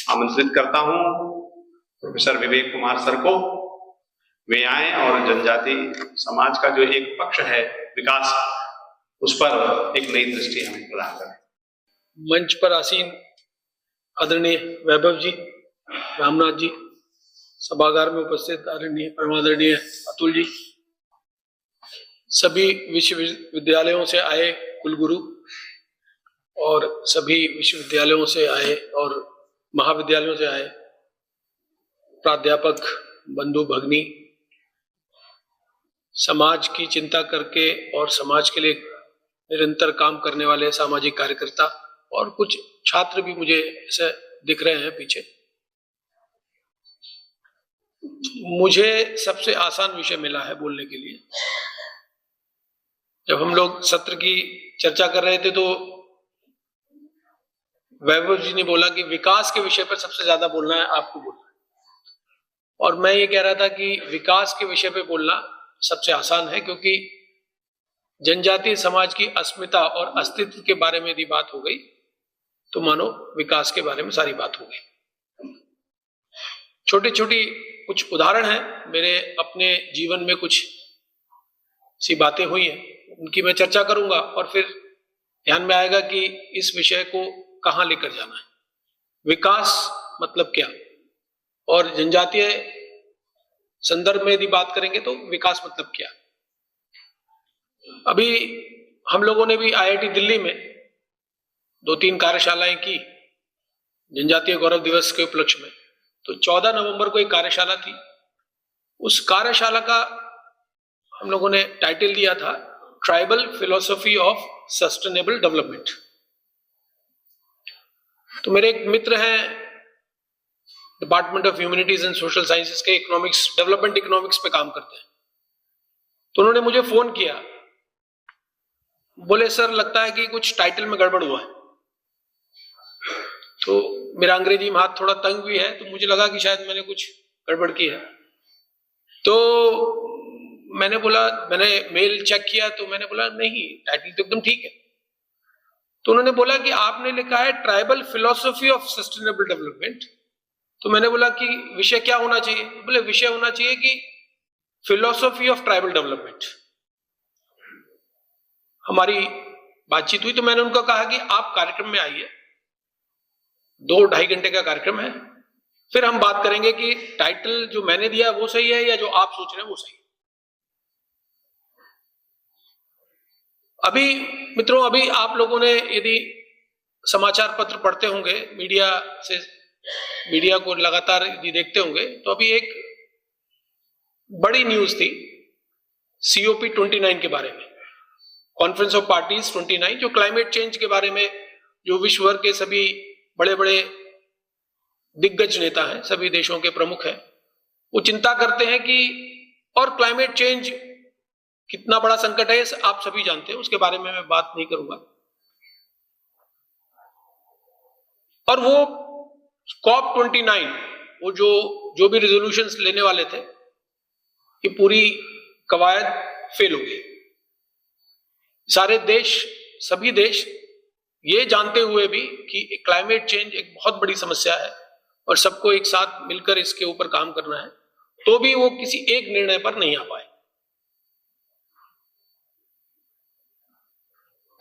आमंत्रित करता हूं प्रोफेसर विवेक कुमार सर को। वे आए और जनजाति समाज का जो एक पक्ष है विकास, उस पर एक नई दृष्टि हमें प्रदान करें। मंच पर आसीन आदरणीय वैभव जी, रामनाथ जी, सभागार में उपस्थित आदरणीय परमादरणीय अतुल जी, सभी विश्वविद्यालयों से आए कुलगुरु और सभी विश्वविद्यालयों से आए और महाविद्यालयों से आए प्राध्यापक बंधु भगिनी, समाज की चिंता करके और समाज के लिए निरंतर काम करने वाले सामाजिक कार्यकर्ता और कुछ छात्र भी मुझे ऐसे दिख रहे हैं पीछे। मुझे सबसे आसान विषय मिला है बोलने के लिए। जब हम लोग सत्र की चर्चा कर रहे थे तो वैभव जी ने बोला कि विकास के विषय पर सबसे ज्यादा बोलना है, आपको बोलना है, और मैं ये कह रहा था कि विकास के विषय पे बोलना सबसे आसान है, क्योंकि जनजातीय समाज की अस्मिता और अस्तित्व के बारे में यदि बात हो गई तो मानो विकास के बारे में सारी बात हो गई। छोटी छोटी कुछ उदाहरण हैं, मेरे अपने जीवन में कुछ सी बातें हुई हैं, उनकी मैं चर्चा करूंगा और फिर ध्यान में आएगा कि इस विषय को कहां लेकर जाना है, विकास मतलब क्या, और जनजातीय संदर्भ में यदि बात करेंगे तो विकास मतलब क्या। अभी हम लोगों ने भी IIT दिल्ली में 2-3 कार्यशालाएं की जनजातीय गौरव दिवस के उपलक्ष्य में। तो 14 नवंबर को एक कार्यशाला थी। उस कार्यशाला का हम लोगों ने टाइटल दिया था tribal philosophy of sustainable development. तो मेरे एक मित्र हैं department of humanities and social sciences के, इकोनॉमिक्स, डेवलपमेंट इकोनॉमिक्स पे काम करते हैं। तो उन्होंने मुझे फोन किया, बोले सर लगता है कि कुछ टाइटल में गड़बड़ हुआ है। तो मेरा अंग्रेजी में हाथ थोड़ा तंग भी है, तो मुझे लगा कि शायद मैंने कुछ गड़बड़ की है। तो मैंने मेल चेक किया तो मैंने बोला नहीं, टाइटल तो एकदम ठीक है। तो उन्होंने बोला कि आपने लिखा है tribal philosophy of sustainable development. तो मैंने बोला कि विषय क्या होना चाहिए? बोले विषय होना चाहिए कि फिलॉसफी ऑफ ट्राइबल डेवलपमेंट। हमारी बातचीत हुई तो मैंने उनको कहा कि आप कार्यक्रम में आइए, 2-2.5 घंटे का कार्यक्रम है, फिर हम बात करेंगे कि टाइटल जो मैंने दिया वो सही है या जो आप सोच रहे हैं वो सही है। अभी मित्रों, अभी आप लोगों ने यदि समाचार पत्र पढ़ते होंगे, मीडिया को लगातार यदि देखते होंगे, तो अभी एक बड़ी न्यूज थी COP29 के बारे में, कॉन्फ्रेंस ऑफ पार्टीज 29, जो क्लाइमेट चेंज के बारे में, जो विश्व भर के सभी बड़े बड़े दिग्गज नेता हैं, सभी देशों के प्रमुख हैं, वो चिंता करते हैं कि, और क्लाइमेट चेंज कितना बड़ा संकट है आप सभी जानते हैं, उसके बारे में मैं बात नहीं करूंगा। और वो COP29, वो जो भी रेजोल्यूशंस लेने वाले थे, ये पूरी कवायद फेल हो गई। सारे देश, सभी देश ये जानते हुए भी कि क्लाइमेट चेंज एक बहुत बड़ी समस्या है और सबको एक साथ मिलकर इसके ऊपर काम करना है, तो भी वो किसी एक निर्णय पर नहीं आ पाए।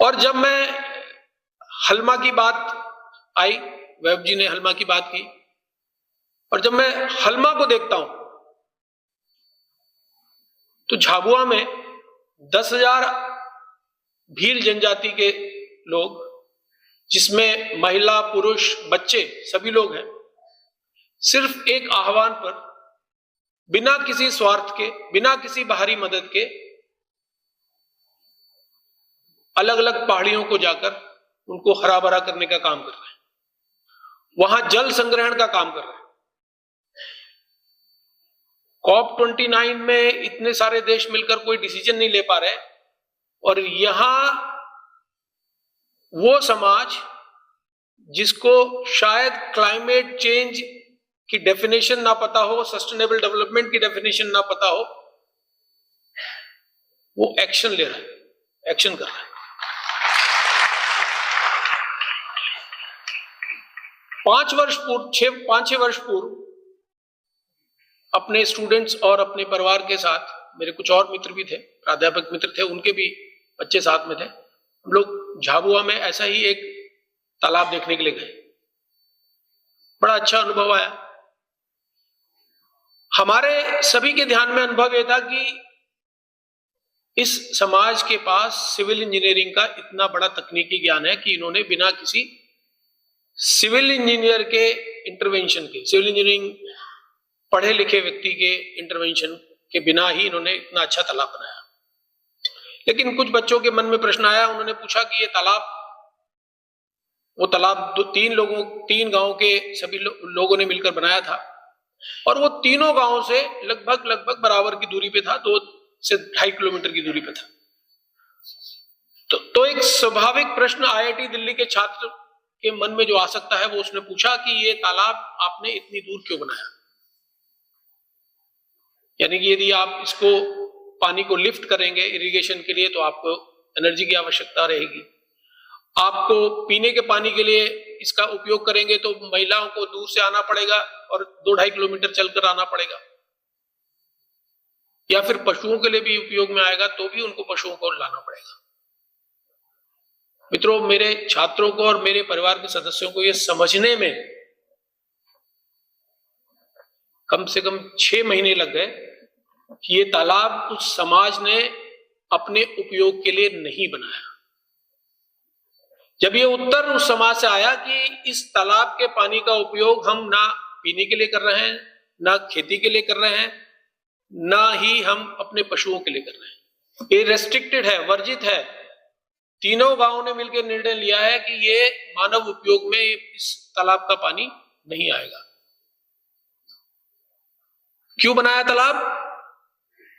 और जब मैं हलमा की बात आई, वैभव जी ने हलमा की बात की, और जब मैं हलमा को देखता हूं तो झाबुआ में 10,000 भील जनजाति के लोग, जिसमें महिला, पुरुष, बच्चे सभी लोग हैं, सिर्फ एक आह्वान पर, बिना किसी स्वार्थ के, बिना किसी बाहरी मदद के, अलग अलग पहाड़ियों को जाकर उनको हरा भरा करने का काम कर रहे हैं, वहां जल संग्रहण का काम कर रहे हैं। COP29 में इतने सारे देश मिलकर कोई डिसीजन नहीं ले पा रहे, और यहां वो समाज जिसको शायद क्लाइमेट चेंज की डेफिनेशन ना पता हो, सस्टेनेबल डेवलपमेंट की डेफिनेशन ना पता हो, वो एक्शन ले रहा है, एक्शन कर रहा है। 5 वर्ष पूर्व 5-6 वर्ष पूर्व अपने स्टूडेंट्स और अपने परिवार के साथ, मेरे कुछ और मित्र भी थे, प्राध्यापक मित्र थे, उनके भी बच्चे साथ में थे, हम लोग झाबुआ में ऐसा ही एक तालाब देखने के लिए गए। बड़ा अच्छा अनुभव आया। हमारे सभी के ध्यान में अनुभव यह था कि इस समाज के पास सिविल इंजीनियरिंग का इतना बड़ा तकनीकी ज्ञान है कि इन्होंने बिना किसी सिविल इंजीनियर के इंटरवेंशन के, सिविल इंजीनियरिंग पढ़े लिखे व्यक्ति के इंटरवेंशन के बिना ही इन्होंने इतना अच्छा तालाब बनाया। लेकिन कुछ बच्चों के मन में प्रश्न आया, उन्होंने पूछा कि ये तालाब, वो तालाब 3 गांव के सभी लोगों ने मिलकर बनाया था और वो तीनों गांवों से लगभग बराबर की दूरी पे था, 2 से 2.5 किलोमीटर की दूरी पे था। तो एक स्वाभाविक प्रश्न आईआईटी दिल्ली के छात्र के मन में जो आ सकता है, वो उसने पूछा कि ये तालाब आपने इतनी दूर क्यों बनाया? यानी कि यदि आप इसको पानी को लिफ्ट करेंगे इरिगेशन के लिए तो आपको एनर्जी की आवश्यकता रहेगी, आपको पीने के पानी के लिए इसका उपयोग करेंगे तो महिलाओं को दूर से आना पड़ेगा और 2-2.5 किलोमीटर चलकर आना पड़ेगा, या फिर पशुओं के लिए भी उपयोग में आएगा तो भी उनको पशुओं को लाना पड़ेगा। मित्रों, मेरे छात्रों को और मेरे परिवार के सदस्यों को यह समझने में कम से कम 6 महीने लग गए कि ये तालाब उस समाज ने अपने उपयोग के लिए नहीं बनाया। जब ये उत्तर उस समाज से आया कि इस तालाब के पानी का उपयोग हम ना पीने के लिए कर रहे हैं, ना खेती के लिए कर रहे हैं, ना ही हम अपने पशुओं के लिए कर रहे हैं, ये रेस्ट्रिक्टेड है, वर्जित है। तीनों गांवों ने मिलकर निर्णय लिया है कि ये मानव उपयोग में इस तालाब का पानी नहीं आएगा। क्यों बनाया तालाब?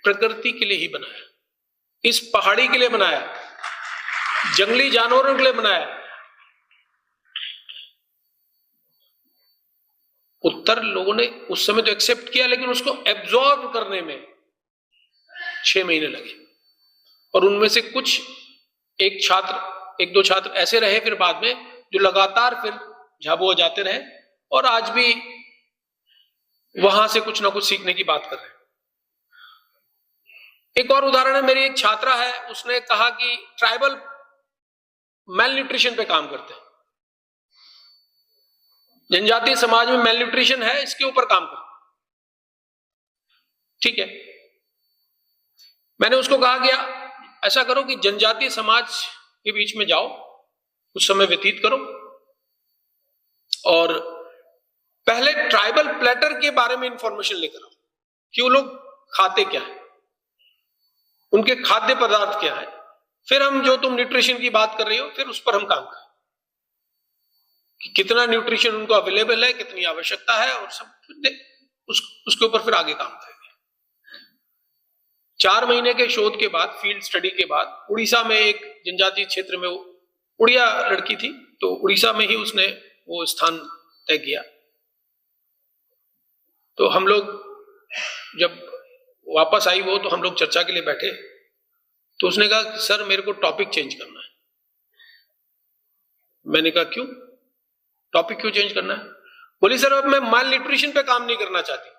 प्रकृति के लिए ही बनाया, इस पहाड़ी के लिए बनाया, जंगली जानवरों के लिए बनाया। उत्तर लोगों ने उस समय तो एक्सेप्ट किया, लेकिन उसको एब्जॉर्ब करने में 6 महीने लगे। और उनमें से कुछ 1-2 छात्र ऐसे रहे फिर बाद में, जो लगातार फिर झाबुआ जाते रहे और आज भी वहां से कुछ ना कुछ सीखने की बात कर रहे हैं। एक और उदाहरण है, मेरी एक छात्रा है, उसने कहा कि ट्राइबल मेल न्यूट्रिशन पे काम करते हैं, जनजातीय समाज में मेल न्यूट्रिशन है, इसके ऊपर काम करते। ठीक है, मैंने उसको कहा कि ऐसा करो कि जनजातीय समाज के बीच में जाओ, कुछ समय व्यतीत करो और पहले ट्राइबल प्लेटर के बारे में इंफॉर्मेशन लेकर आओ कि वो लोग खाते क्या है, उनके खाद्य पदार्थ क्या है। फिर हम जो तुम न्यूट्रिशन की बात कर रही हो, फिर उस पर हम काम करें कि कितना न्यूट्रिशन उनको अवेलेबल है, कितनी आवश्यकता है, और सब उसके ऊपर फिर आगे काम करेंगे। 4 महीने के शोध के बाद, फील्ड स्टडी के बाद, उड़ीसा में एक जनजातीय क्षेत्र में, उड़िया लड़की थी, तो उड़ीसा में ही उसने वो स्थान तय किया। तो हम लोग जब वापस आई वो, तो हम लोग चर्चा के लिए बैठे, तो उसने कहा कि सर मेरे को टॉपिक चेंज करना है। मैंने कहा क्यों, टॉपिक क्यों चेंज करना है? बोली सर अब मैं माल न्यूट्रिशन पे काम नहीं करना चाहती।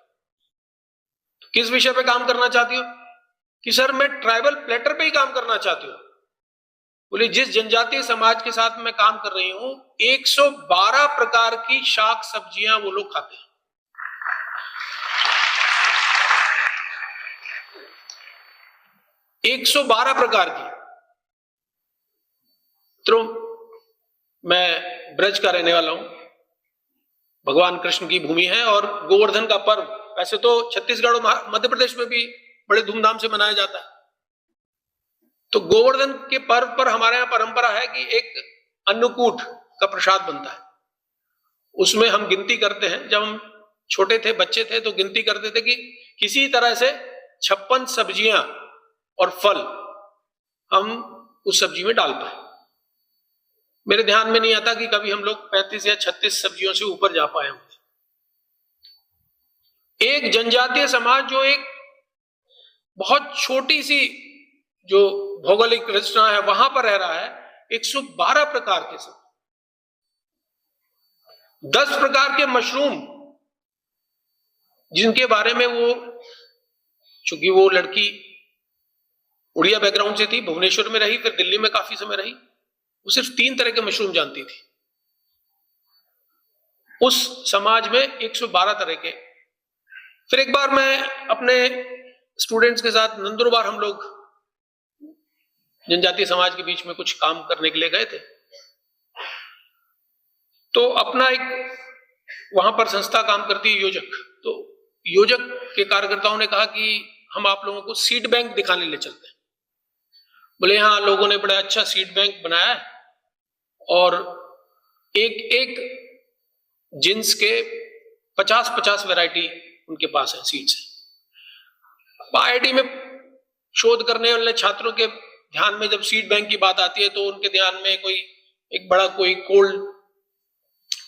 तो किस विषय पे काम करना चाहती हो? कि सर मैं ट्राइबल प्लेटर पे ही काम करना चाहती हूँ। बोले जिस जनजातीय समाज के साथ मैं काम कर रही हूं, 112 प्रकार की शाक सब्जियां वो लोग खाते हैं। 112 प्रकार की। तो मैं ब्रज का रहने वाला हूं, भगवान कृष्ण की भूमि है, और गोवर्धन का पर्व वैसे तो छत्तीसगढ़ और मध्य प्रदेश में भी बड़े धूमधाम से मनाया जाता है। तो गोवर्धन के पर्व पर हमारे यहाँ परंपरा है कि एक अन्नकूट का प्रसाद बनता है। उसमें हम गिनती करते हैं, जब हम छोटे थे, बच्चे थे, तो गिनती करते थे कि किसी तरह से 56 सब्जियां और फल हम उस सब्जी में डाल पाए। मेरे ध्यान में नहीं आता कि कभी हम लोग 35 या 36 सब्जियों से ऊपर जा पाए होंगे। एक जनजातीय समाज जो एक बहुत छोटी सी जो भौगोलिक रचना है वहां पर रह रहा है, 112 प्रकार के सब। 10 प्रकार के मशरूम जिनके बारे में वो, चूंकि वो लड़की उड़िया बैकग्राउंड से थी, भुवनेश्वर में रही, फिर दिल्ली में काफी समय रही, वो सिर्फ 3 तरह के मशरूम जानती थी। उस समाज में 112 तरह के। फिर एक बार मैं अपने स्टूडेंट्स के साथ नंदुरबार हम लोग जनजातीय समाज के बीच में कुछ काम करने के लिए गए थे। तो अपना एक वहां पर संस्था काम करती है योजक, तो योजक के कार्यकर्ताओं ने कहा कि हम आप लोगों को सीड बैंक दिखाने ले चलते हैं। बोले हाँ, लोगों ने बड़ा अच्छा सीड बैंक बनाया है और एक एक जिन्स के 50-50 वैरायटी उनके पास है सीड्स। IIT में शोध करने वाले छात्रों के ध्यान में जब सीड बैंक की बात आती है तो उनके ध्यान में कोई एक बड़ा कोई कोल्ड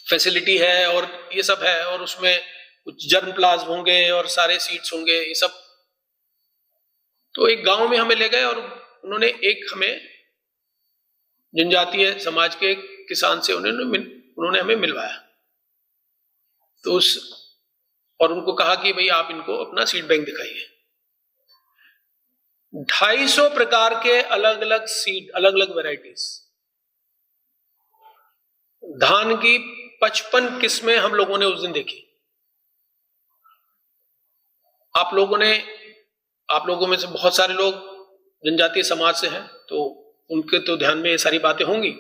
फैसिलिटी है और ये सब है, और उसमें कुछ जर्म प्लाज्म होंगे और सारे सीड्स होंगे, ये सब। तो एक गांव में हमें ले गए और उन्होंने हमें जनजातीय समाज के किसान से उन्होंने हमें मिलवाया। तो और उनको कहा कि भाई आप इनको अपना सीड बैंक दिखाइए। 250 प्रकार के अलग अलग सीड, अलग अलग वैरायटीज, धान की 55 किस्में हम लोगों ने उस दिन देखी। आप लोगों में से बहुत सारे लोग जनजातीय समाज से हैं, तो उनके तो ध्यान में ये सारी बातें होंगी।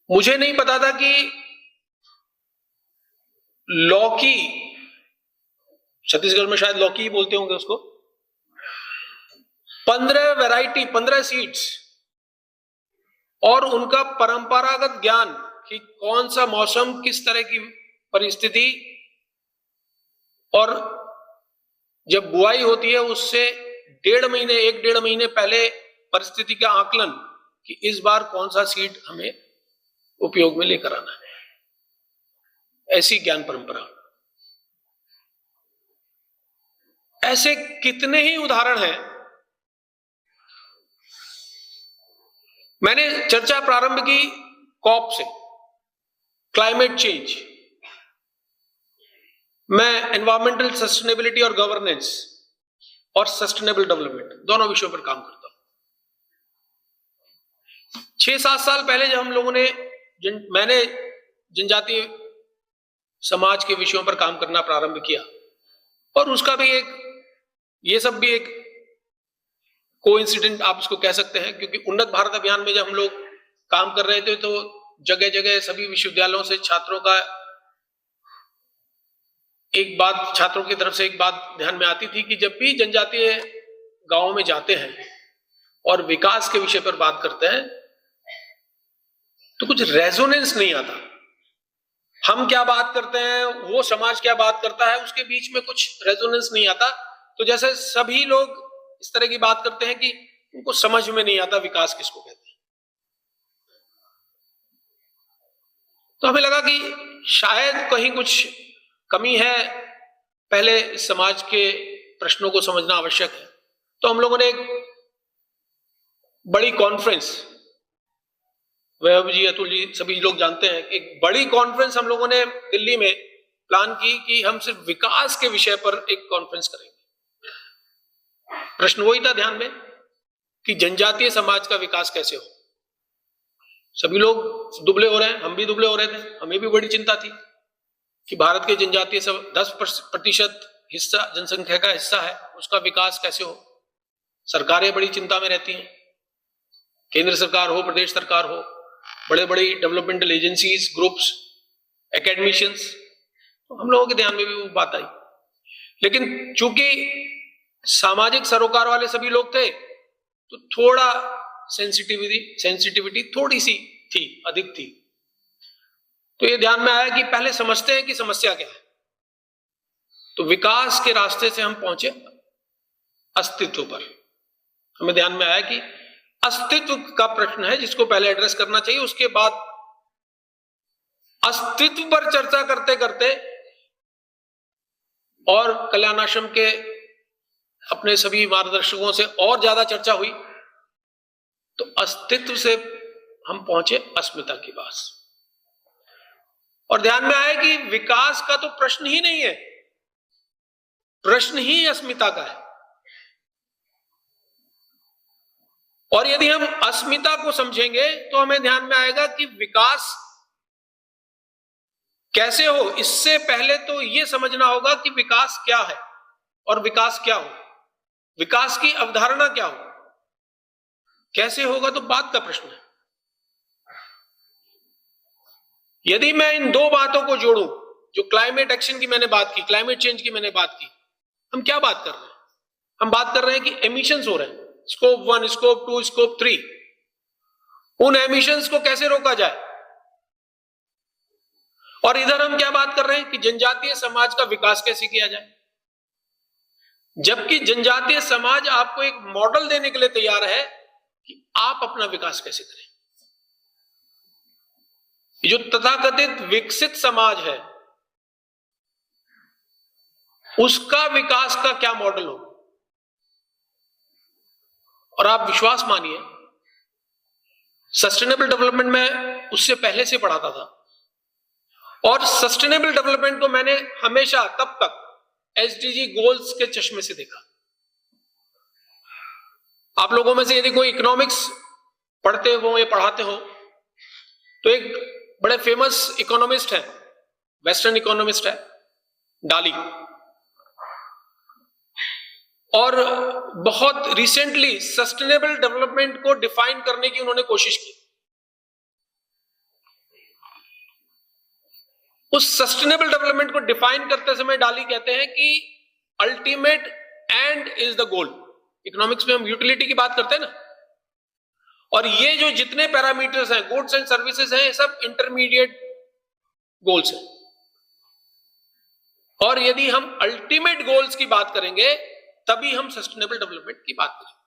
मुझे नहीं पता था कि लौकी, छत्तीसगढ़ में शायद लौकी ही बोलते होंगे उसको, 15 वैरायटी, 15 सीड्स, और उनका परंपरागत ज्ञान कि कौन सा मौसम, किस तरह की परिस्थिति, और जब बुआई होती है उससे 1.5 महीने पहले परिस्थिति का आकलन कि इस बार कौन सा सीड हमें उपयोग में लेकर आना है। ऐसी ज्ञान परंपरा, ऐसे कितने ही उदाहरण हैं। मैंने चर्चा प्रारंभ की कॉप से, क्लाइमेट चेंज। मैं एनवायरमेंटल सस्टेनेबिलिटी और गवर्नेंस और सस्टेनेबल डेवलपमेंट दोनों विषयों पर काम करता हूं। 6-7 साल पहले जब हम लोगों ने मैंने जनजातीय समाज के विषयों पर काम करना प्रारंभ किया, और उसका भी ये सब भी एक कोइंसिडेंट आप इसको कह सकते हैं, क्योंकि उन्नत भारत अभियान में जब हम लोग काम कर रहे थे तो जगह जगह सभी विश्वविद्यालयों से छात्रों की तरफ से एक बात ध्यान में आती थी कि जब भी जनजातीय गांवों में जाते हैं और विकास के विषय पर बात करते हैं तो कुछ रेजोनेंस नहीं आता। हम क्या बात करते हैं, वो समाज क्या बात करता है, उसके बीच में कुछ रेजोनेंस नहीं आता। तो जैसे सभी लोग इस तरह की बात करते हैं कि उनको समझ में नहीं आता विकास किसको कहते हैं। तो हमें लगा कि शायद कहीं कुछ कमी है, पहले इस समाज के प्रश्नों को समझना आवश्यक है। तो हम लोगों ने एक बड़ी कॉन्फ्रेंस, वैभव जी, अतुल जी, सभी लोग जानते हैं, एक बड़ी कॉन्फ्रेंस हम लोगों ने दिल्ली में प्लान की कि हम सिर्फ विकास के विषय पर एक कॉन्फ्रेंस करेंगे। प्रश्न वही था ध्यान में कि जनजातीय समाज का विकास कैसे हो। सभी लोग दुबले हो रहे हैं, हम भी दुबले हो रहे थे, हमें भी बड़ी चिंता थी कि भारत के जनजातीय 10% हिस्सा, जनसंख्या का हिस्सा है, उसका विकास कैसे हो। सरकारें बड़ी चिंता में रहती हैं, केंद्र सरकार हो, प्रदेश सरकार हो, बड़े बड़े डेवलपमेंटल एजेंसीज, ग्रुप्स, एकेडमिशियंस, तो हम लोगों के ध्यान में भी वो बात आई। लेकिन चूंकि सामाजिक सरोकार वाले सभी लोग थे तो थोड़ा सेंसिटिविटी थोड़ी सी थी, अधिक थी। तो ये ध्यान में आया कि पहले समझते हैं कि समस्या क्या है। तो विकास के रास्ते से हम पहुंचे अस्तित्व पर। हमें ध्यान में आया कि अस्तित्व का प्रश्न है जिसको पहले एड्रेस करना चाहिए। उसके बाद अस्तित्व पर चर्चा करते करते और कल्याण आश्रम के अपने सभी मार्गदर्शकों से और ज्यादा चर्चा हुई, तो अस्तित्व से हम पहुंचे अस्मिता के पास। और ध्यान में आए कि विकास का तो प्रश्न ही नहीं है, प्रश्न ही अस्मिता का है। और यदि हम अस्मिता को समझेंगे तो हमें ध्यान में आएगा कि विकास कैसे हो, इससे पहले तो यह समझना होगा कि विकास क्या है और विकास क्या हो, विकास की अवधारणा क्या हो, कैसे होगा तो बात का प्रश्न है। यदि मैं इन दो बातों को जोड़ूं, जो क्लाइमेट एक्शन की मैंने बात की, क्लाइमेट चेंज की मैंने बात की, हम क्या बात कर रहे हैं? हम बात कर रहे हैं कि एमिशंस हो रहे हैं, स्कोप 1, स्कोप 2, स्कोप 3। उन एमिशंस को कैसे रोका जाए। और इधर हम क्या बात कर रहे हैं कि जनजातीय समाज का विकास कैसे किया जाए, जबकि जनजातीय समाज आपको एक मॉडल देने के लिए तैयार है कि आप अपना विकास कैसे करें। जो तथाकथित विकसित समाज है उसका विकास का क्या मॉडल हो। और आप विश्वास मानिए, सस्टेनेबल डेवलपमेंट में उससे पहले से पढ़ाता था, और सस्टेनेबल डेवलपमेंट को मैंने हमेशा तब तक एसडीजी गोल्स के चश्मे से देखा। आप लोगों में से यदि कोई इकोनॉमिक्स पढ़ते हो या पढ़ाते हो तो एक बड़े फेमस इकोनॉमिस्ट है, वेस्टर्न इकोनॉमिस्ट है, डाली। और बहुत रिसेंटली सस्टेनेबल डेवलपमेंट को डिफाइन करने की उन्होंने कोशिश की। उस सस्टेनेबल डेवलपमेंट को डिफाइन करते समय डाली कहते हैं कि ultimate and is the goal. Economics में हम यूटिलिटी की बात करते हैं ना, और ये जो जितने पैरामीटर्स हैं, गुड्स एंड सर्विसेज हैं, ये सब इंटरमीडिएट गोल्स हैं। और यदि हम अल्टीमेट गोल्स की बात करेंगे तभी हम सस्टेनेबल डेवलपमेंट की बात करेंगे।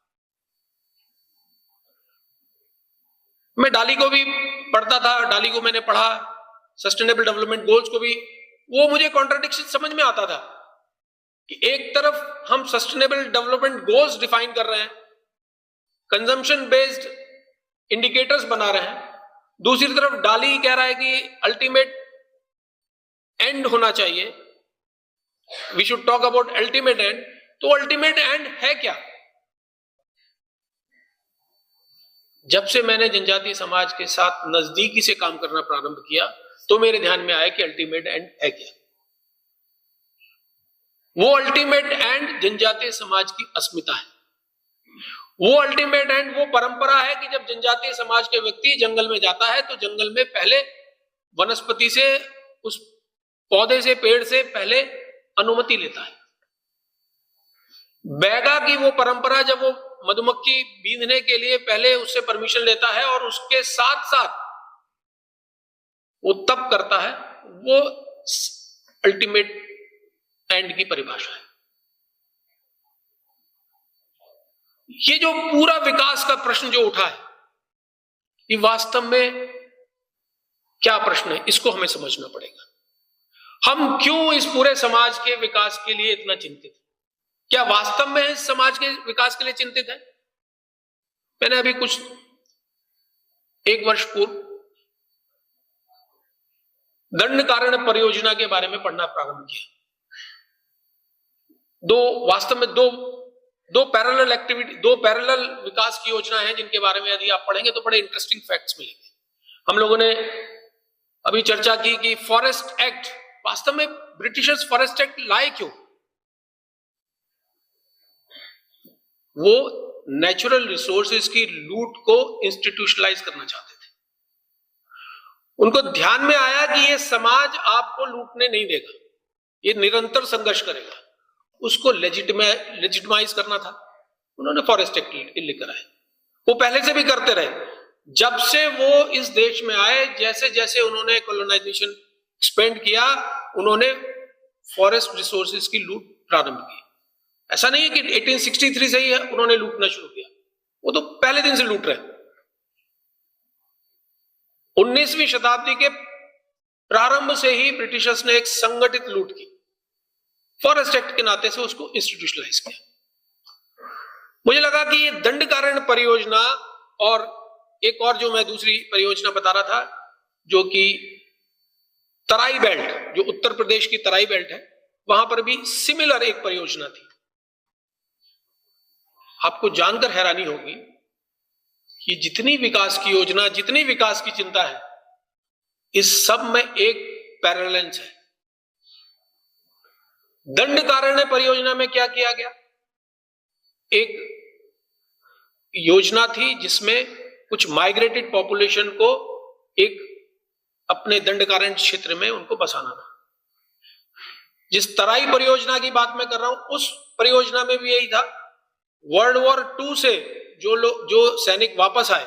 मैं डाली को भी पढ़ता था, डाली को मैंने पढ़ा, सस्टेनेबल डेवलपमेंट गोल्स को भी। वो मुझे कॉन्ट्राडिक्शन समझ में आता था कि एक तरफ हम सस्टेनेबल डेवलपमेंट गोल्स डिफाइन कर रहे हैं, कंजम्पशन बेस्ड इंडिकेटर्स बना रहे हैं, दूसरी तरफ डाली कह रहा है कि अल्टीमेट एंड होना चाहिए, we should talk about ultimate end. तो अल्टीमेट एंड है क्या? जब से मैंने जनजातीय समाज के साथ नजदीकी से काम करना प्रारंभ किया तो मेरे ध्यान में आया कि अल्टीमेट एंड है क्या। वो अल्टीमेट एंड जनजातीय समाज की अस्मिता है। वो अल्टीमेट एंड वो परंपरा है कि जब जनजातीय समाज के व्यक्ति जंगल में जाता है तो जंगल में पहले वनस्पति से, उस पौधे से, पेड़ से पहले अनुमति लेता है। बैगा की वो परंपरा, जब वो मधुमक्खी बींधने के लिए पहले उससे परमिशन लेता है और उसके साथ साथ वो तब करता है, वो अल्टीमेट एंड की परिभाषा है। ये जो पूरा विकास का प्रश्न जो उठा है, ये वास्तव में क्या प्रश्न है, इसको हमें समझना पड़ेगा। हम क्यों इस पूरे समाज के विकास के लिए इतना चिंतित हैं? क्या वास्तव में इस समाज के विकास के लिए चिंतित है? मैंने अभी कुछ 1 वर्ष पूर्व दंड कारण परियोजना के बारे में पढ़ना प्रारंभ किया। वास्तव में दो पैरेलल एक्टिविटी, 2 पैरेलल विकास की योजना है जिनके बारे में यदि आप पढ़ेंगे तो बड़े इंटरेस्टिंग फैक्ट्स मिलेंगे। हम लोगों ने अभी चर्चा की कि फॉरेस्ट एक्ट, वास्तव में ब्रिटिशर्स फॉरेस्ट एक्ट लाए क्यों? वो नेचुरल रिसोर्सेज की लूट को इंस्टीट्यूशनलाइज करना चाहते थे। उनको ध्यान में आया कि ये समाज आपको लूटने नहीं देगा, ये निरंतर संघर्ष करेगा, उसको लेजिटिमाइज करना था। उन्होंने फॉरेस्ट एक्ट लेकर आए। वो पहले से भी करते रहे। जब से वो इस देश में आए, जैसे जैसे उन्होंने कॉलोनाइजेशन एक्सपेंड किया, उन्होंने फॉरेस्ट रिसोर्सेज की लूट प्रारंभ की। ऐसा नहीं है कि 1863 से ही उन्होंने लूटना शुरू किया, वो तो पहले दिन से लूट रहे। 19वीं शताब्दी के प्रारंभ से ही ब्रिटिशर्स ने एक संगठित लूट की, फॉरेस्ट एक्ट के नाते से उसको इंस्टीट्यूशनलाइज किया। मुझे लगा कि ये दंड कारण परियोजना और एक और जो मैं दूसरी परियोजना बता रहा था, जो कि तराई बेल्ट, जो उत्तर प्रदेश की तराई बेल्ट है, वहां पर भी सिमिलर एक परियोजना थी। आपको जानकर हैरानी होगी कि जितनी विकास की योजना, जितनी विकास की चिंता है, इस सब में एक पैरेलल्स है। दंडकारण्य परियोजना में क्या किया गया? एक योजना थी जिसमें कुछ माइग्रेटेड पॉपुलेशन को एक अपने दंडकारण्य क्षेत्र में उनको बसाना था। जिस तराई परियोजना की बात मैं कर रहा हूं, उस परियोजना में भी यही था। वर्ल्ड वॉर 2 से जो सैनिक वापस आए,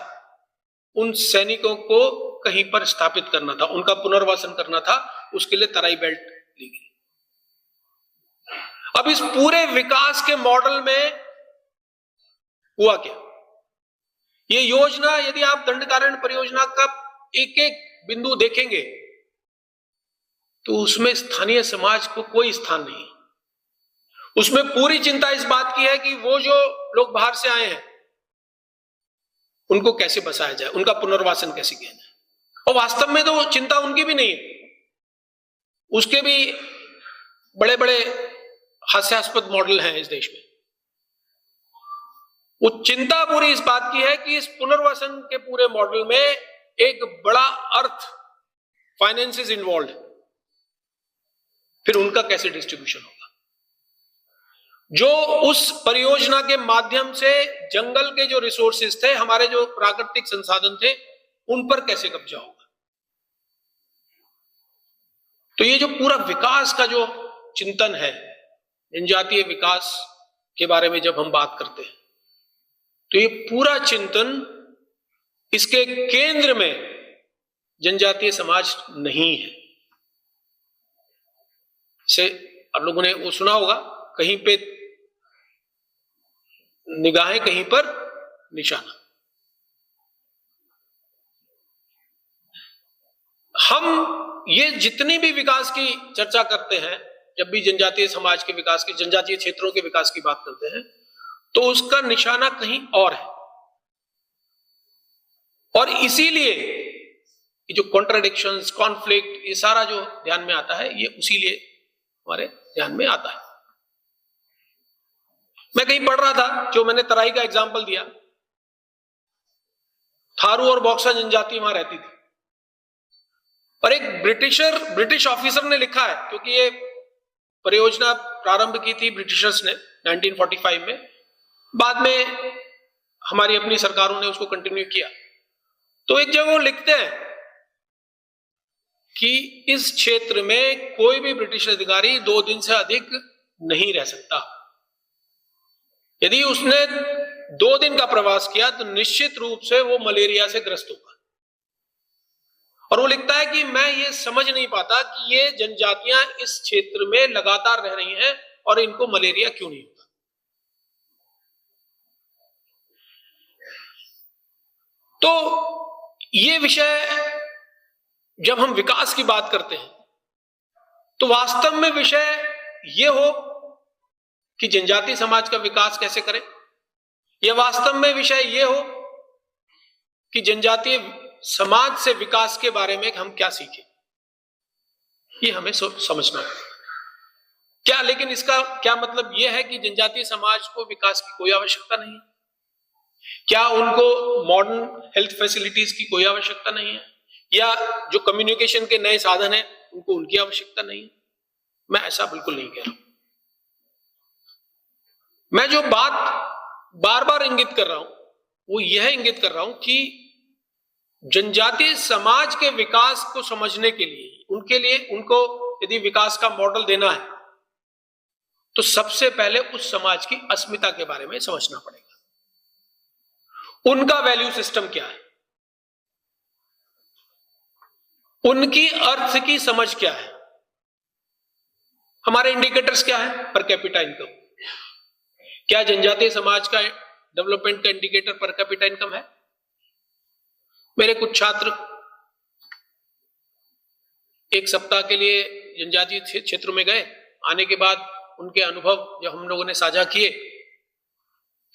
उन सैनिकों को कहीं पर स्थापित करना था, उनका पुनर्वासन करना था, उसके लिए तराई बेल्ट ली गई। अब इस पूरे विकास के मॉडल में हुआ क्या? ये योजना, यदि आप दंडकारण्य परियोजना का एक एक बिंदु देखेंगे तो उसमें स्थानीय समाज को कोई स्थान नहीं। उसमें पूरी चिंता इस बात की है कि वो जो लोग बाहर से आए हैं उनको कैसे बसाया जाए, उनका पुनर्वासन कैसे किया जाए। और वास्तव में तो चिंता उनकी भी नहीं है, उसके भी बड़े बड़े हास्यास्पद मॉडल हैं इस देश में। वो चिंता पूरी इस बात की है कि इस पुनर्वासन के पूरे मॉडल में एक बड़ा अर्थ फाइनेंसेस इन्वॉल्व, फिर उनका कैसे डिस्ट्रीब्यूशन होगा। जो उस परियोजना के माध्यम से जंगल के जो रिसोर्सेज थे, हमारे जो प्राकृतिक संसाधन थे, उन पर कैसे कब्जा होगा। तो ये जो पूरा विकास का जो चिंतन है, जनजातीय विकास के बारे में जब हम बात करते हैं, तो ये पूरा चिंतन, इसके केंद्र में जनजातीय समाज नहीं है। से आप लोगों ने वो सुना होगा, कहीं पे निगाहें कहीं पर निशाना। हम ये जितनी भी विकास की चर्चा करते हैं, जब भी जनजातीय समाज के विकास की, जनजातीय क्षेत्रों के विकास की बात करते हैं, तो उसका निशाना कहीं और है। और इसीलिए ये जो कॉन्ट्राडिक्शंस, कॉन्फ्लिक्ट, ये सारा जो ध्यान में आता है, ये उसीलिए हमारे ध्यान में आता है। मैं कहीं पढ़ रहा था, जो मैंने तराई का एग्जाम्पल दिया, थारू और बॉक्सा जनजाति वहां रहती थी, और एक ब्रिटिश ऑफिसर ने लिखा है, क्योंकि ये परियोजना प्रारंभ की थी ब्रिटिशर्स ने 1945 में, बाद में हमारी अपनी सरकारों ने उसको कंटिन्यू किया। तो एक जगह वो लिखते हैं कि इस क्षेत्र में कोई भी ब्रिटिश अधिकारी 2 दिन से अधिक नहीं रह सकता। यदि उसने 2 दिन का प्रवास किया तो निश्चित रूप से वो मलेरिया से ग्रस्त होगा। और वो लिखता है कि मैं ये समझ नहीं पाता कि ये जनजातियां इस क्षेत्र में लगातार रह रही हैं और इनको मलेरिया क्यों नहीं होता। तो ये विषय, जब हम विकास की बात करते हैं, तो वास्तव में विषय ये हो कि जनजातीय समाज का विकास कैसे करें, या वास्तव में विषय ये हो कि जनजातीय समाज से विकास के बारे में हम क्या सीखें, ये हमें समझना है क्या। लेकिन इसका क्या मतलब यह है कि जनजातीय समाज को विकास की कोई आवश्यकता नहीं है? क्या उनको मॉडर्न हेल्थ फैसिलिटीज की कोई आवश्यकता नहीं है, या जो कम्युनिकेशन के नए साधन हैं उनको उनकी आवश्यकता नहीं है? मैं ऐसा बिल्कुल नहीं कह रहा हूं। मैं जो बात बार बार इंगित कर रहा हूं वो यह इंगित कर रहा हूं कि जनजातीय समाज के विकास को समझने के लिए, उनके लिए, उनको यदि विकास का मॉडल देना है तो सबसे पहले उस समाज की अस्मिता के बारे में समझना पड़ेगा। उनका वैल्यू सिस्टम क्या है, उनकी अर्थ की समझ क्या है। हमारे इंडिकेटर्स क्या है? Per capita income. क्या जनजातीय समाज का डेवलपमेंट का इंडिकेटर पर कैपिटा इनकम है? मेरे कुछ छात्र 1 सप्ताह के लिए जनजातीय क्षेत्र में गए, आने के बाद उनके अनुभव जब हम लोगों ने साझा किए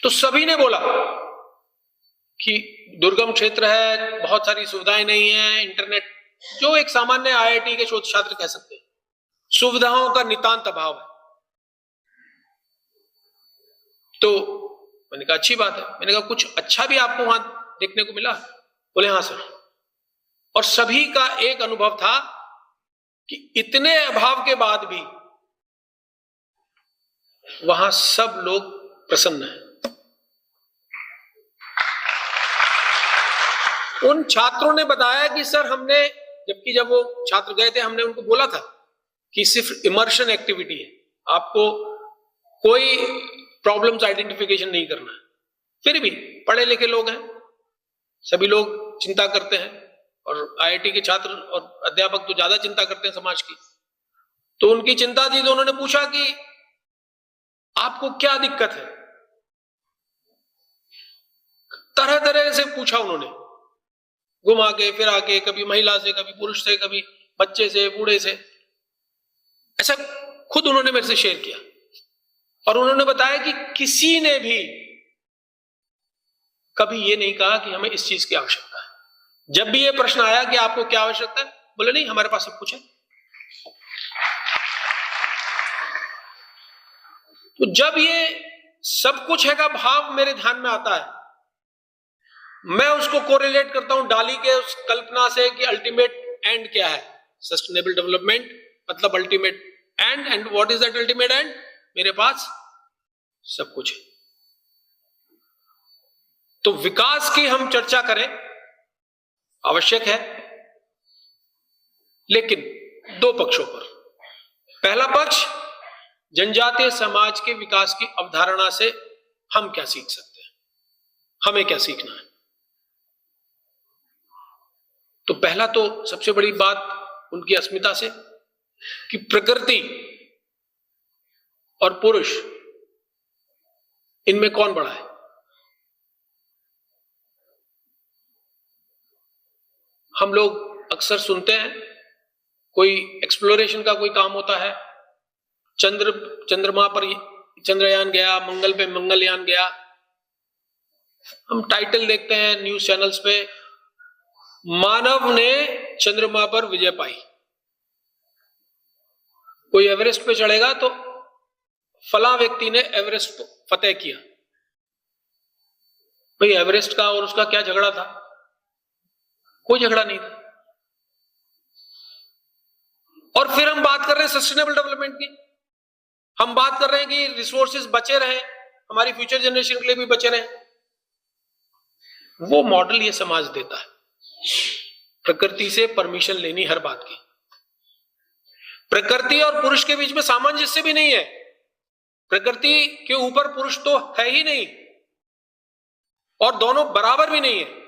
तो सभी ने बोला कि दुर्गम क्षेत्र है, बहुत सारी सुविधाएं नहीं है, इंटरनेट जो एक सामान्य IIT के शोध छात्र कह सकते हैं, सुविधाओं का नितांत अभाव है। तो मैंने कहा अच्छी बात है। मैंने कहा कुछ अच्छा भी आपको वहां देखने को मिला? बोले हाँ सर। और सभी का एक अनुभव था कि इतने अभाव के बाद भी वहां सब लोग प्रसन्न हैं। उन छात्रों ने बताया कि सर हमने, जबकि जब वो छात्र गए थे हमने उनको बोला था कि सिर्फ इमर्शन एक्टिविटी है, आपको कोई प्रॉब्लम्स आइडेंटिफिकेशन नहीं करना है। फिर भी पढ़े लिखे लोग हैं, सभी लोग चिंता करते हैं, और IIT के छात्र और अध्यापक तो ज्यादा चिंता करते हैं समाज की। तो उनकी चिंता थी, तो उन्होंने पूछा कि आपको क्या दिक्कत है। तरह तरह से पूछा उन्होंने, घुमा के फिर आके, कभी महिला से, कभी पुरुष से, कभी बच्चे से, बूढ़े से, ऐसा खुद उन्होंने मेरे से शेयर किया। और उन्होंने बताया कि किसी ने भी कभी ये नहीं कहा कि हमें इस चीज की आवश्यकता है। जब भी ये प्रश्न आया कि आपको क्या आवश्यकता है, बोले नहीं हमारे पास सब कुछ है। तो जब ये सब कुछ है का भाव मेरे ध्यान में आता है, मैं उसको कोरिलेट करता हूं डाली के उस कल्पना से कि अल्टीमेट एंड क्या है। सस्टेनेबल डेवलपमेंट मतलब ultimate and what is that ultimate and? मेरे पास सब कुछ है। तो विकास की हम चर्चा करें आवश्यक है, लेकिन दो पक्षों पर। पहला पक्ष, जनजातीय समाज के विकास की अवधारणा से हम क्या सीख सकते हैं, हमें क्या सीखना है। तो पहला तो सबसे बड़ी बात उनकी अस्मिता से कि प्रकृति और पुरुष, इनमें कौन बड़ा है। हम लोग अक्सर सुनते हैं कोई एक्सप्लोरेशन का कोई काम होता है, चंद्रमा पर चंद्रयान गया, मंगल पे मंगलयान गया। हम टाइटल देखते हैं न्यूज चैनल्स पे, मानव ने चंद्रमा पर विजय पाई। कोई एवरेस्ट पे चढ़ेगा तो फला व्यक्ति ने एवरेस्ट फतेह किया। भाई एवरेस्ट का और उसका क्या झगड़ा था? कोई झगड़ा नहीं था। और फिर हम बात कर रहे हैं सस्टेनेबल डेवलपमेंट की, हम बात कर रहे हैं कि रिसोर्सेज बचे रहे, हमारी फ्यूचर जनरेशन के लिए भी बचे रहे। वो मॉडल ये समाज देता है, प्रकृति से परमिशन लेनी हर बात की। प्रकृति और पुरुष के बीच में सामंजस्य भी नहीं है, प्रकृति के ऊपर पुरुष तो है ही नहीं, और दोनों बराबर भी नहीं है।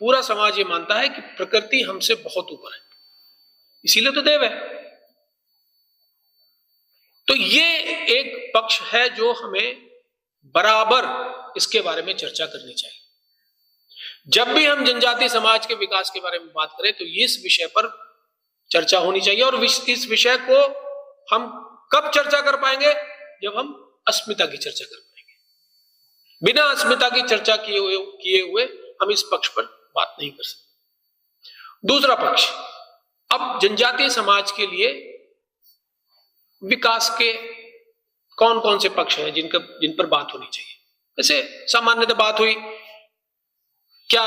पूरा समाज ये मानता है कि प्रकृति हमसे बहुत ऊपर है, इसीलिए तो देव है। तो ये एक पक्ष है जो हमें बराबर इसके बारे में चर्चा करनी चाहिए। जब भी हम जनजातीय समाज के विकास के बारे में बात करें तो इस विषय पर चर्चा होनी चाहिए। और इस विषय को हम कब चर्चा कर पाएंगे? जब हम अस्मिता की चर्चा कर पाएंगे। बिना अस्मिता की चर्चा किए हुए हम इस पक्ष पर बात नहीं कर सकते। दूसरा पक्ष, अब जनजातीय समाज के लिए विकास के कौन कौन से पक्ष हैं जिन पर बात होनी चाहिए। जैसे सामान्यतः बात हुई, क्या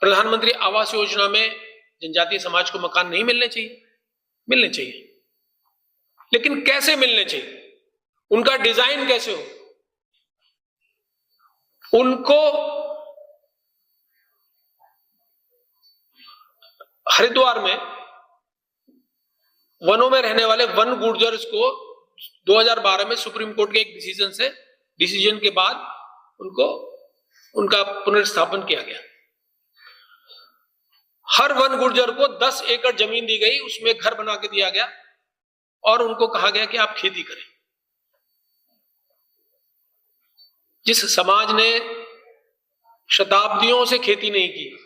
प्रधानमंत्री आवास योजना में जनजातीय समाज को मकान नहीं मिलने चाहिए? मिलने चाहिए, लेकिन कैसे मिलने चाहिए, उनका डिजाइन कैसे हो। उनको हरिद्वार में वनों में रहने वाले वन गुर्जर्स को 2012 में सुप्रीम कोर्ट के एक डिसीजन के बाद उनका पुनर्स्थापन किया गया। हर वन गुर्जर को 10 एकड़ जमीन दी गई, उसमें घर बना के दिया गया और उनको कहा गया कि आप खेती करें। जिस समाज ने शताब्दियों से खेती नहीं की,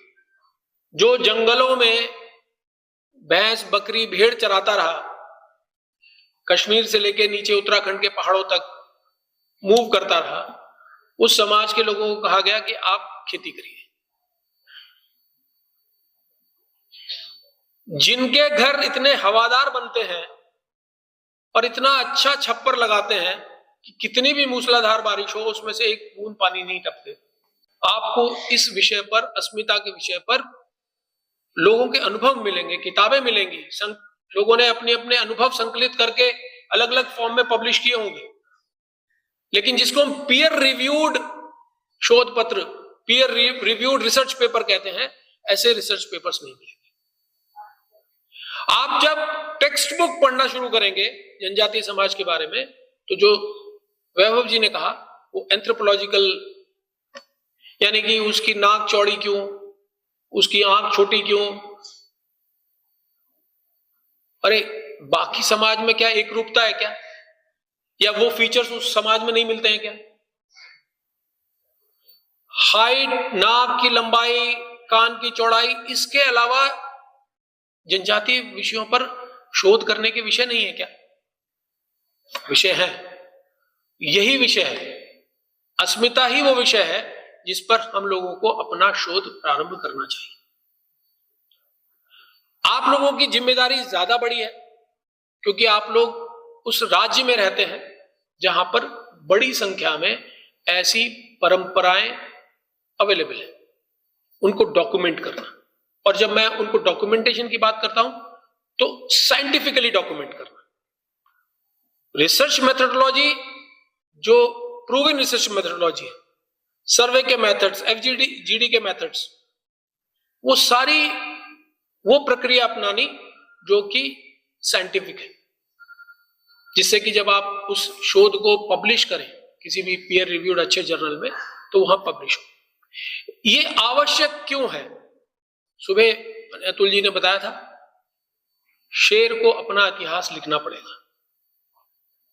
जो जंगलों में भैंस बकरी भेड़ चराता रहा, कश्मीर से लेकर नीचे उत्तराखंड के पहाड़ों तक मूव करता रहा, उस समाज के लोगों को कहा गया कि आप खेती करिए। जिनके घर इतने हवादार बनते हैं और इतना अच्छा छप्पर लगाते हैं कि कितनी भी मूसलाधार बारिश हो उसमें से एक बूंद पानी नहीं टपके। आपको इस विषय पर, अस्मिता के विषय पर लोगों के अनुभव मिलेंगे, किताबें मिलेंगी, लोगों ने अपने अपने अनुभव संकलित करके अलग अलग फॉर्म में पब्लिश किए होंगे, लेकिन जिसको हम पीयर रिव्यूड शोध पत्र, पीयर रिव्यूड रिसर्च पेपर कहते हैं, ऐसे रिसर्च पेपर्स नहीं मिलेंगे। आप जब टेक्स्ट बुक पढ़ना शुरू करेंगे जनजातीय समाज के बारे में, तो जो वैभव जी ने कहा वो एंथ्रोपोलॉजिकल, यानी कि उसकी नाक चौड़ी क्यों, उसकी आंख छोटी क्यों, अरे बाकी समाज में क्या एक रूपता है क्या, या वो फीचर्स उस समाज में नहीं मिलते हैं क्या? हाइट, नाक की लंबाई, कान की चौड़ाई, इसके अलावा जनजातीय विषयों पर शोध करने के विषय नहीं है क्या? विषय है, यही विषय है। अस्मिता ही वो विषय है जिस पर हम लोगों को अपना शोध प्रारंभ करना चाहिए। आप लोगों की जिम्मेदारी ज्यादा बड़ी है, क्योंकि आप लोग उस राज्य में रहते हैं जहां पर बड़ी संख्या में ऐसी परंपराएं अवेलेबल है, उनको डॉक्यूमेंट करना। और जब मैं उनको डॉक्यूमेंटेशन की बात करता हूं तो साइंटिफिकली डॉक्यूमेंट करना। रिसर्च मेथोडोलॉजी जो प्रूवन रिसर्च मेथोडोलॉजी है, सर्वे के मेथड्स, एफजीडी जीडी के मेथड्स, वो सारी वो प्रक्रिया अपनानी जो कि साइंटिफिक है, जिससे कि जब आप उस शोध को पब्लिश करें किसी भी पीयर रिव्यूड अच्छे जर्नल में, तो वहां पब्लिश हो। ये आवश्यक क्यों है? सुबह अतुल जी ने बताया था, शेर को अपना इतिहास लिखना पड़ेगा।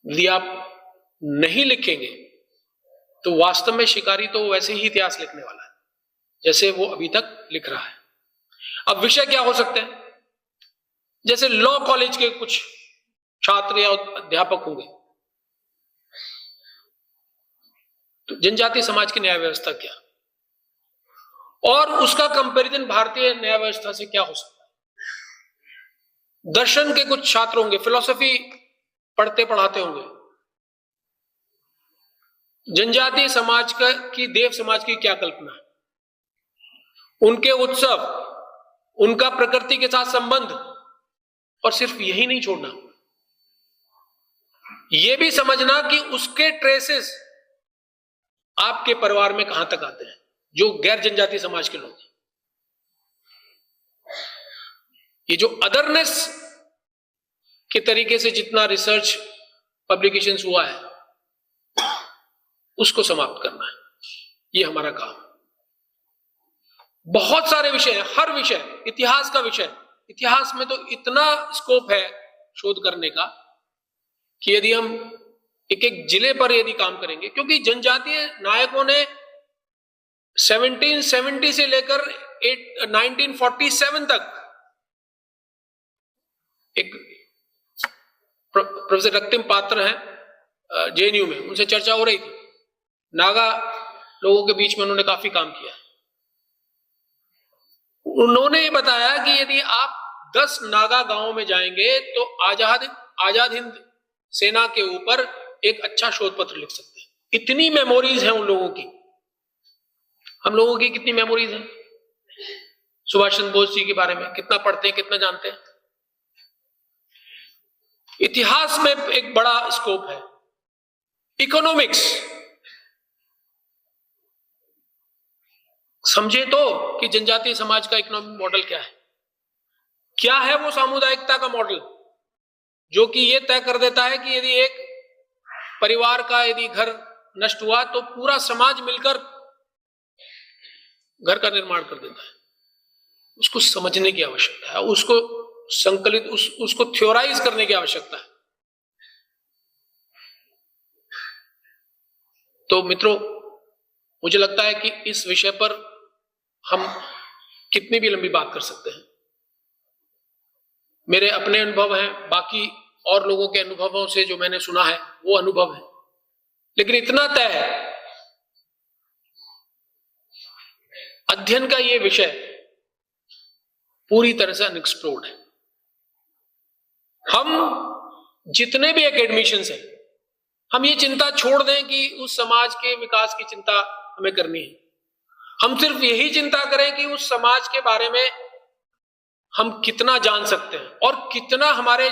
यदि आप नहीं लिखेंगे तो वास्तव में शिकारी तो वैसे ही इतिहास लिखने वाला है जैसे वो अभी तक लिख रहा है। अब विषय क्या हो सकते हैं? जैसे लॉ कॉलेज के कुछ छात्र या अध्यापक होंगे, तो जनजातीय समाज की न्याय व्यवस्था क्या, और उसका कंपैरिजन भारतीय न्याय व्यवस्था से क्या हो सकता है। दर्शन के कुछ छात्र होंगे, फिलॉसफी पढ़ते पढ़ाते होंगे, जनजातीय समाज की, देव समाज की क्या कल्पना है, उनके उत्सव, उनका प्रकृति के साथ संबंध। और सिर्फ यही नहीं छोड़ना, यह भी समझना कि उसके ट्रेसेस आपके परिवार में कहां तक आते हैं, जो गैर जनजातीय समाज के लोग हैं। ये जो अदरनेस के तरीके से जितना रिसर्च पब्लिकेशंस हुआ है, उसको समाप्त करना है, ये हमारा काम। बहुत सारे विषय हैं, हर विषय, इतिहास का विषय, इतिहास में तो इतना स्कोप है शोध करने का कि यदि हम एक एक जिले पर यदि काम करेंगे, क्योंकि जनजातीय नायकों ने 1770 से लेकर 1947 तक, एक प्रोफेसर रक्तिम पात्र हैं जेएनयू में, उनसे चर्चा हो रही थी, नागा लोगों के बीच में उन्होंने काफी काम किया। उन्होंने ये बताया कि यदि आप 10 नागा गांवों में जाएंगे तो आजाद हिंद सेना के ऊपर एक अच्छा शोध पत्र लिख सकते हैं। इतनी मेमोरीज हैं उन लोगों की। हम लोगों की कितनी मेमोरीज हैं? सुभाष चंद्र बोस जी के बारे में कितना पढ़ते हैं, कितना जानते हैं? इतिहास में एक बड़ा स्कोप है। इकोनॉमिक्स समझे तो कि जनजातीय समाज का इकोनॉमिक मॉडल क्या है वो सामुदायिकता का मॉडल, जो कि ये तय कर देता है कि यदि एक परिवार का यदि घर नष्ट हुआ तो पूरा समाज मिलकर घर का निर्माण कर देता है। उसको समझने की आवश्यकता है, उसको संकलित, उसको थ्योराइज करने की आवश्यकता है। तो मित्रों, मुझे लगता है कि इस विषय पर हम कितनी भी लंबी बात कर सकते हैं। मेरे अपने अनुभव हैं, बाकी और लोगों के अनुभवों से जो मैंने सुना है वो अनुभव है, लेकिन इतना तय है, अध्ययन का ये विषय पूरी तरह से अनएक्सप्लोर्ड है। हम जितने भी एकेडमिशियंस हैं, हम ये चिंता छोड़ दें कि उस समाज के विकास की चिंता हमें करनी है। हम सिर्फ यही चिंता करें कि उस समाज के बारे में हम कितना जान सकते हैं और कितना हमारे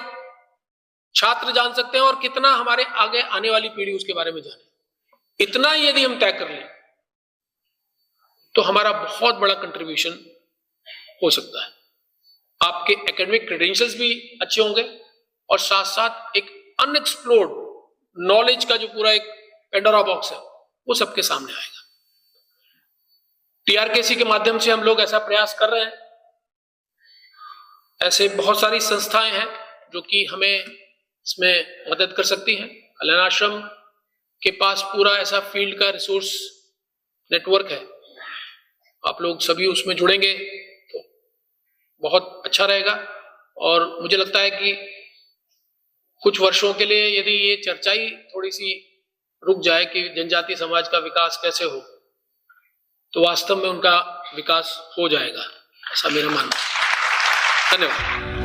छात्र जान सकते हैं और कितना हमारे आगे आने वाली पीढ़ी उसके बारे में जाने। इतना ही यदि हम तय कर लें तो हमारा बहुत बड़ा कंट्रीब्यूशन हो सकता है। आपके एकेडमिक क्रेडेंशियल्स भी अच्छे होंगे और साथ साथ एक अनएक्सप्लोर्ड नॉलेज का जो पूरा एक पेंडोरा बॉक्स है वो सबके सामने आएगा। टीआरकेसी के माध्यम से हम लोग ऐसा प्रयास कर रहे हैं। ऐसे बहुत सारी संस्थाएं हैं जो कि हमें इसमें मदद कर सकती हैं। कल्याण आश्रम के पास पूरा ऐसा फील्ड का रिसोर्स नेटवर्क है। आप लोग सभी उसमें जुड़ेंगे तो बहुत अच्छा रहेगा। और मुझे लगता है कि कुछ वर्षों के लिए यदि ये चर्चा ही थोड़ी सी रुक जाए कि जनजातीय समाज का विकास कैसे हो, तो वास्तव में उनका विकास हो जाएगा, ऐसा मेरा मानना है। धन्यवाद।